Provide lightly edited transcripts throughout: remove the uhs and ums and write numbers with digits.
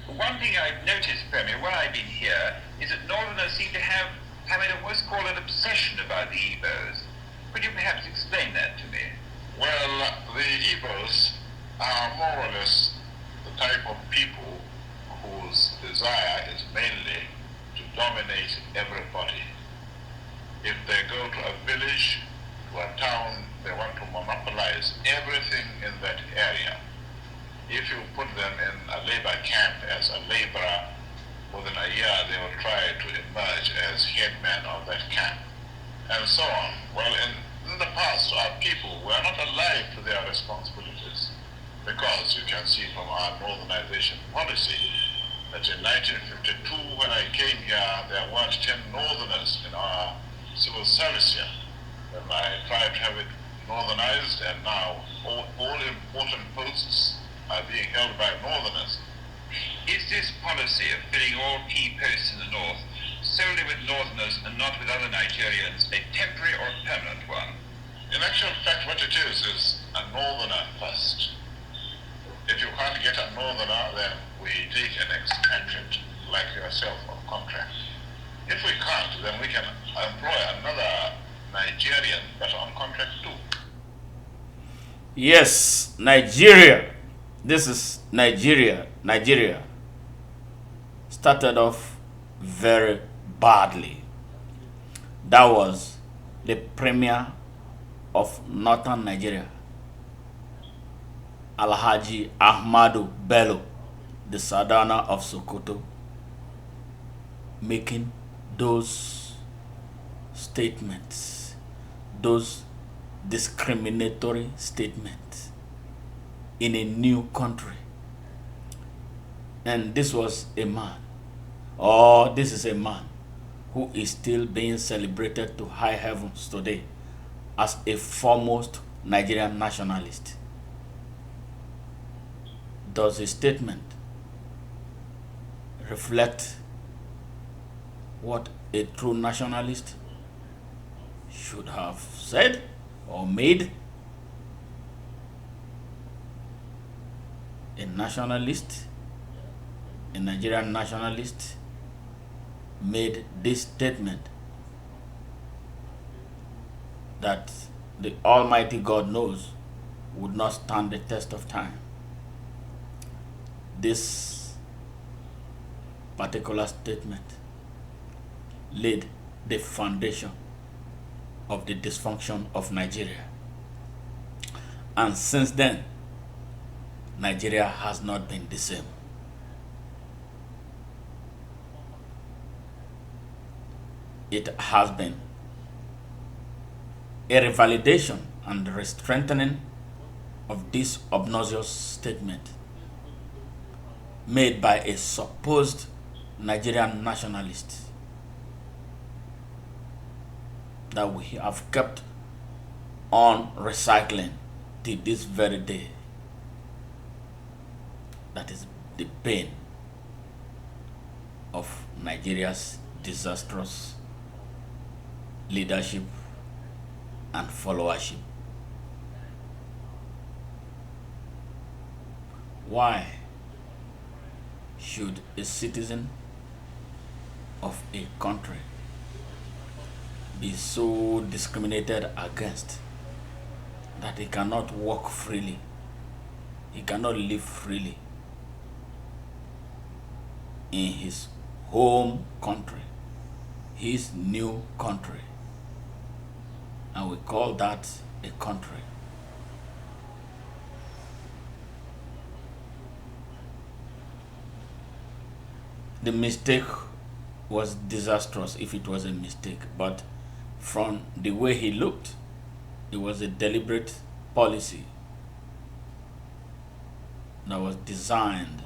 One thing I've noticed, Premier, while I've been here, is that Northerners seem to have, I mean, almost call an obsession about the Igbos. Could you perhaps explain that to me? Well, the Igbos are more or less the type of people whose desire is mainly to dominate everybody. If they go to a village, to a town, they want to monopolize everything in that area. If you put them in a labor camp as a laborer, within a year they will try to emerge as headman of that camp, and so on. Well, in the past, our people were not alive to their responsibilities, because you can see from our northernization policy that in 1952, when I came here, there weren't 10 northerners in our civil service here. And I tried to have it northernized, and now all important posts are being held by northerners. Is this policy of filling all key posts in the north solely with Northerners and not with other Nigerians a temporary or permanent one? In actual fact, what it is a northerner first. If you can't get a northerner, then we take an expatriate like yourself on contract. If we can't, then we can employ another Nigerian, but on contract too. Yes, Nigeria. This is Nigeria. Nigeria started off very badly. That was the premier of northern Nigeria, Alhaji Ahmadu Bello, the Sardana of Sokoto, making those statements, those discriminatory statements in a new country. And this was a man, or this is a man who is still being celebrated to high heavens today as a foremost Nigerian nationalist. Does his statement reflect what a true nationalist should have said or made? A nationalist, a Nigerian nationalist, made this statement that the Almighty God knows would not stand the test of time. This particular statement laid the foundation of the dysfunction of Nigeria. And since then, Nigeria has not been the same. It has been a revalidation and re-strengthening of this obnoxious statement made by a supposed Nigerian nationalist that we have kept on recycling till this very day. That is the pain of Nigeria's disastrous leadership and followership. Why should a citizen of a country be so discriminated against that he cannot walk freely, he cannot live freely in his home country, his new country? And we call that a country. The mistake was disastrous if it was a mistake, but from the way he looked, it was a deliberate policy that was designed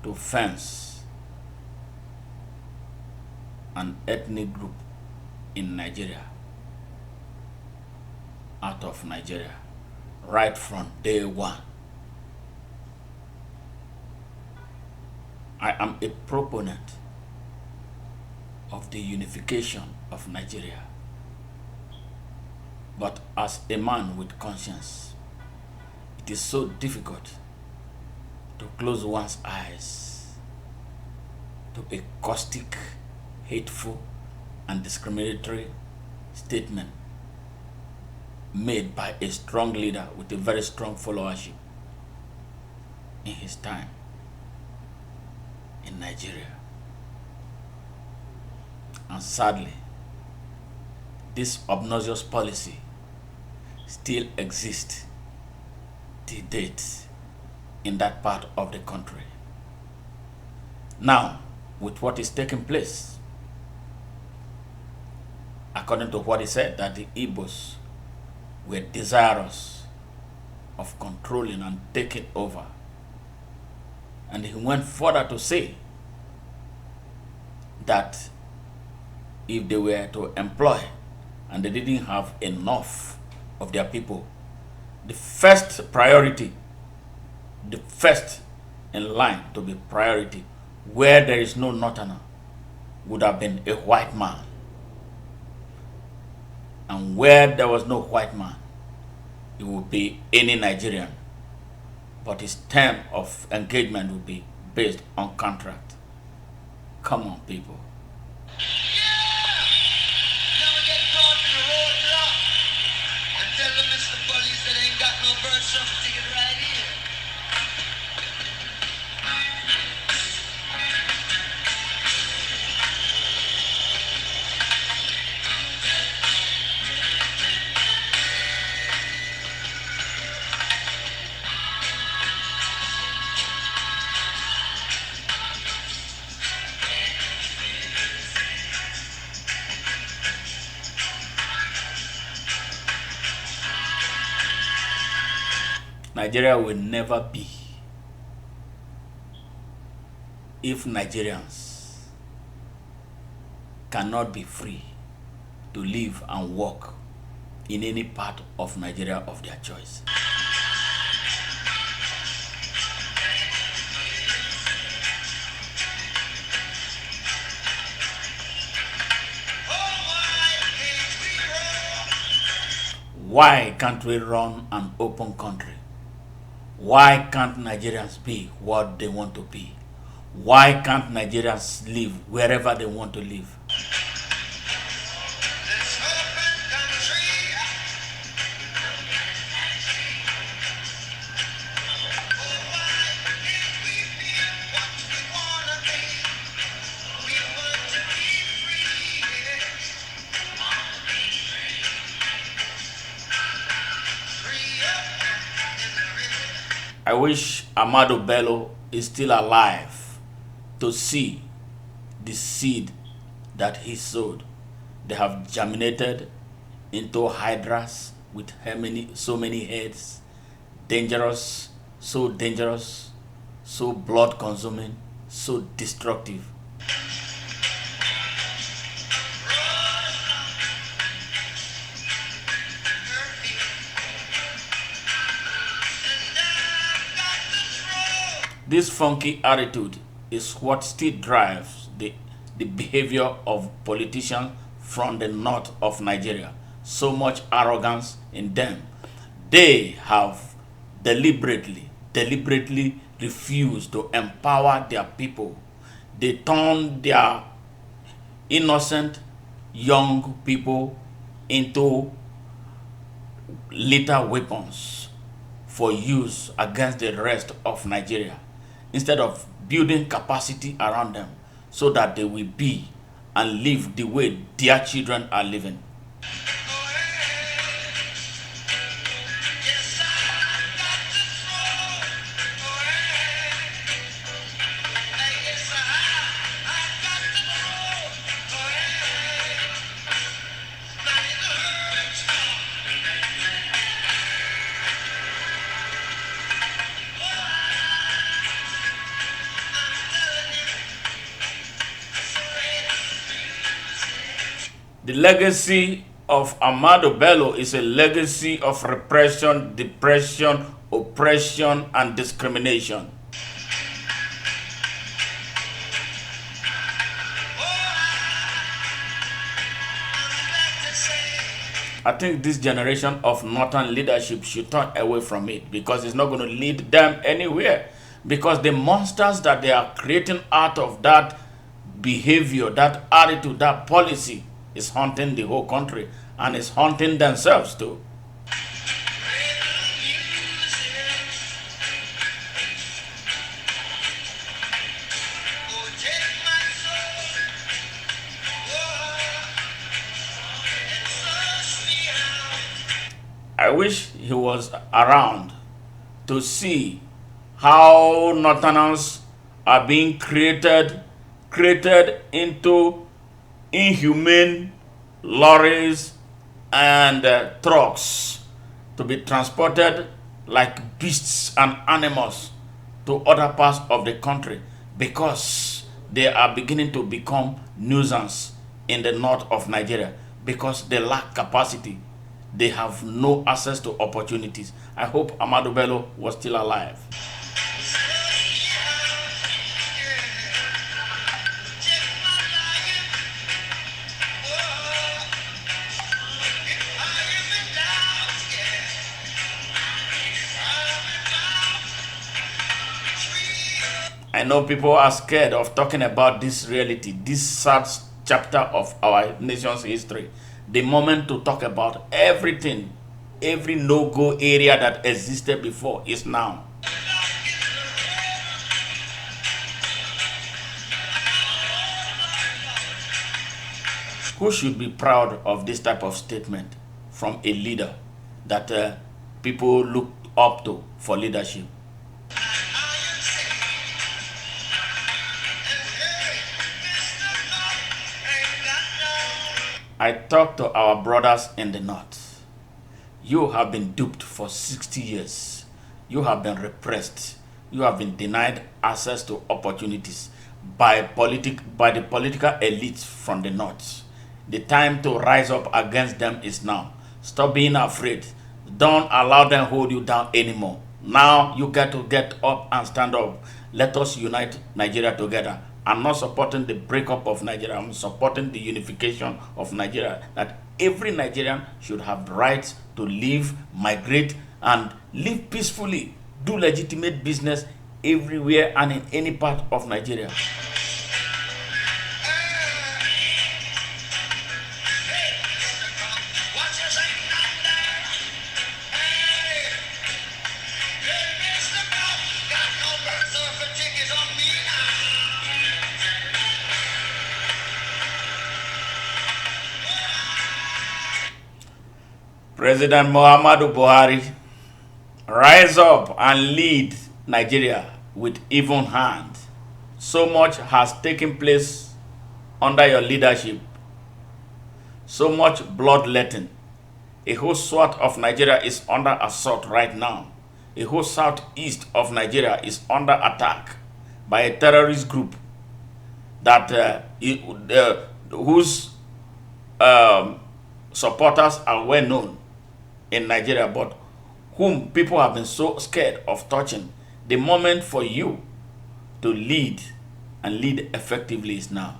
to fence an ethnic group in Nigeria out of Nigeria right from day one. I am a proponent of the unification of Nigeria. But as a man with conscience, it is so difficult to close one's eyes to a caustic, hateful, and discriminatory statement made by a strong leader with a very strong followership in his time in Nigeria. And sadly, this obnoxious policy still exists to date in that part of the country. Now, with what is taking place, according to what he said, that the Igbos were desirous of controlling and taking over. And he went further to say that if they were to employ and they didn't have enough of their people, the first priority, the first in line to be priority, where there is no northerner, would have been a white man. And where there was no white man, it would be any Nigerian. But his term of engagement would be based on contract. Come on, people. Nigeria will never be if Nigerians cannot be free to live and work in any part of Nigeria of their choice. Why can't we run an open country? Why can't Nigerians be what they want to be? Why can't Nigerians live wherever they want to live? I wish Ahmadu Bello is still alive to see the seed that he sowed. They have germinated into hydras with so many heads, dangerous, so blood consuming, so destructive. This funky attitude is what still drives the behavior of politicians from the north of Nigeria. So much arrogance in them. They have deliberately refused to empower their people. They turn their innocent young people into lethal weapons for use against the rest of Nigeria, instead of building capacity around them so that they will be and live the way their children are living. The legacy of Ahmadu Bello is a legacy of repression, depression, oppression, and discrimination. I think this generation of northern leadership should turn away from it, because it's not going to lead them anywhere. Because the monsters that they are creating out of that behavior, that attitude, that policy is haunting the whole country and is haunting themselves too. I wish he was around to see how Northerners are being created into inhumane lorries and trucks to be transported like beasts and animals to other parts of the country because they are beginning to become nuisance in the north of Nigeria because they lack capacity. They have no access to opportunities. I hope Ahmadu Bello was still alive. I know people are scared of talking about this reality, this sad chapter of our nation's history. The moment to talk about everything, every no-go area that existed before is now. Who should be proud of this type of statement from a leader that people look up to for leadership? I talk to our brothers in the north. You have been duped for 60 years. You have been repressed. You have been denied access to opportunities by the political elites from the north. The time to rise up against them is now. Stop being afraid. Don't allow them hold you down anymore. Now you get to get up and stand up. Let us unite Nigeria together. I'm not supporting the breakup of Nigeria. I'm supporting the unification of Nigeria. That every Nigerian should have the right to live, migrate, and live peacefully. Do legitimate business everywhere and in any part of Nigeria. President Muhammadu Buhari, rise up and lead Nigeria with even hand. So much has taken place under your leadership. So much bloodletting. A whole swath of Nigeria is under assault right now. A whole southeast of Nigeria is under attack by a terrorist group that whose supporters are well known in Nigeria, but whom people have been so scared of touching. The moment for you to lead and lead effectively is now.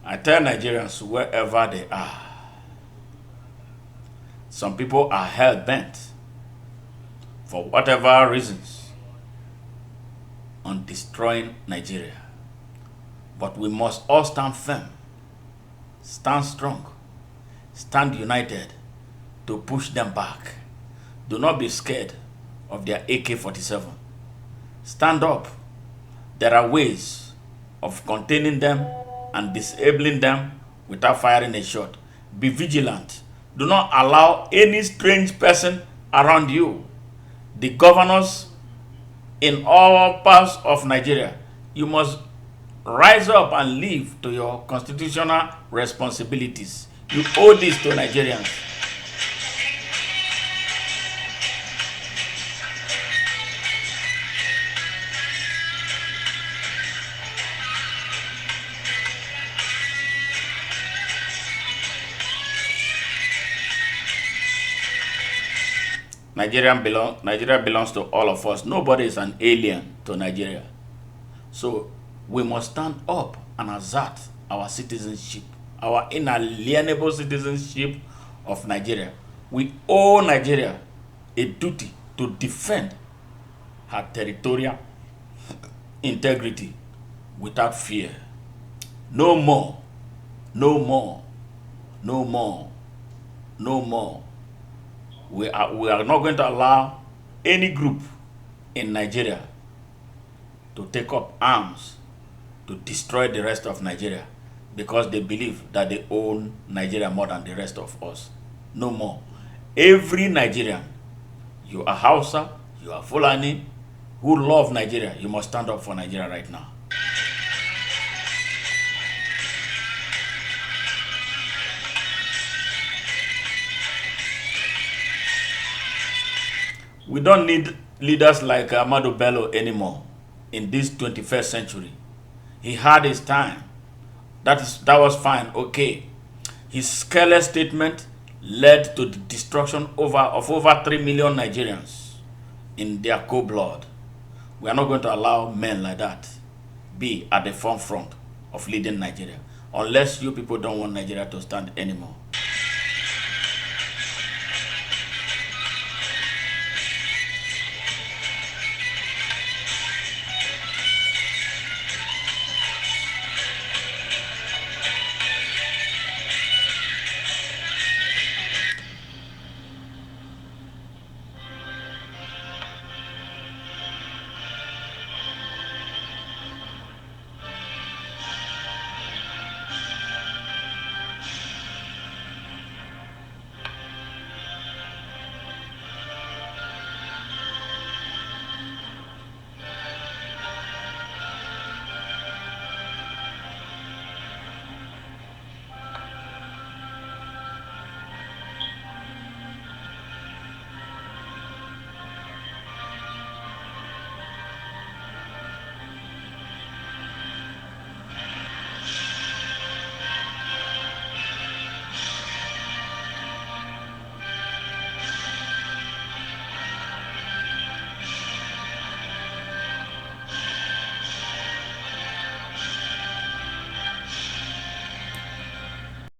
I tell Nigerians wherever they are, some people are hell-bent, for whatever reasons, on destroying Nigeria. But we must all stand firm, stand strong, stand united to push them back. Do not be scared of their AK-47. Stand up. There are ways of containing them and disabling them without firing a shot. Be vigilant. Do not allow any strange person around you. The governors in all parts of Nigeria, you must rise up and live to your constitutional responsibilities. You owe this to Nigerians. Nigeria belongs to all of us. Nobody is an alien to Nigeria. So we must stand up and assert our citizenship, our inalienable citizenship of Nigeria. We owe Nigeria a duty to defend her territorial integrity without fear. No more, no more, no more, no more. We are not going to allow any group in Nigeria to take up arms to destroy the rest of Nigeria because they believe that they own Nigeria more than the rest of us. No more. Every Nigerian, you are Hausa, you are Fulani, who love Nigeria, you must stand up for Nigeria right now. We don't need leaders like Ahmadu Bello anymore in this 21st century. He had his time. That was fine, okay. His careless statement led to the destruction of over 3 million Nigerians in their cold blood. We are not going to allow men like that be at the forefront of leading Nigeria unless you people don't want Nigeria to stand anymore.